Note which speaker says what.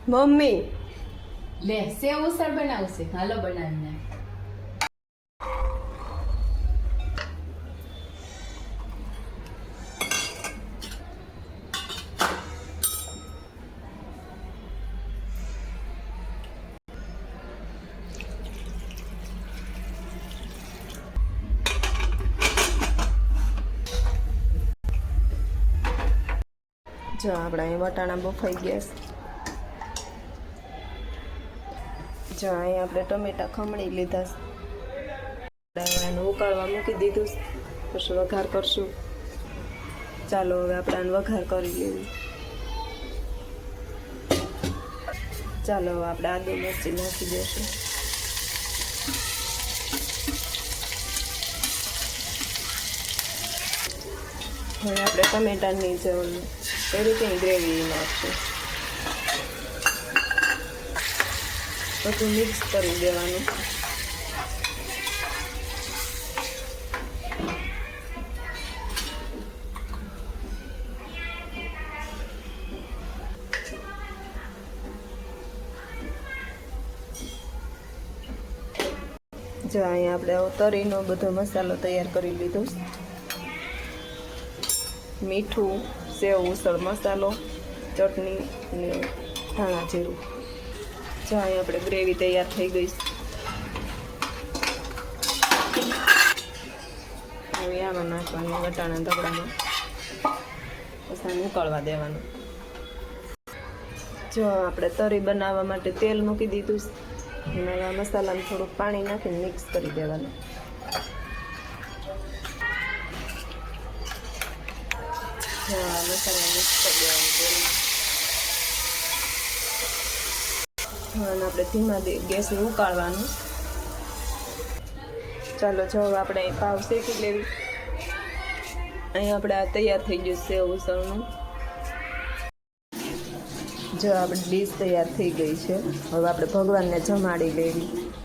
Speaker 1: Mummy
Speaker 2: લે સેવ ઉસળ બનાવશે, હાલો બનાવીને.
Speaker 1: જો આપણે અહીં વટાણા બફાઈ ગયા છે. જો અહીં આપણે ટમેટા ખમણી લીધા છે, આને ઉકાળવા મૂકી દીધું છે. પછી વઘાર કરશું. ચાલો હવે આપણે આને વઘાર કરી લેવી. ચાલો હવે આપણે આદુ મરચી નાખી દઈશું. હવે આપણે ટમેટાની જે એ રીતે ગ્રેવી નાખશું. બધું મિક્સ કરી દેવાનું. જો અહીંયા આપણે તરીનો બધો મસાલો તૈયાર કરી લીધો. મીઠું, સેવ ઉસળ મસાલો, ચટણી અને ધાણા જીરું. જો અહીં આપણે ગ્રેવી તૈયાર થઈ ગઈ છે. હવે આમાં નાખવાની વટાણા દબડામાં, પછી ઉકળવા દેવાનું. જો આપણે તરી બનાવવા માટે તેલ મૂકી દીધું છે. એમાં મસાલામાં થોડુંક પાણી નાખીને મિક્સ કરી દેવાનું. મસાલા મિક્સ કરી દેવાનું. અને આપણે ધીમા ગેસને ઉકાળવાનું. ચાલો જો આપણે અહીં પાવ શેકી લેવી. અહીં આપણે આ તૈયાર થઈ ગયું સેવ ઉસળનું. જો આપણી ડીશ તૈયાર થઈ ગઈ છે. હવે આપણે ભગવાનને જમાડી લેવી.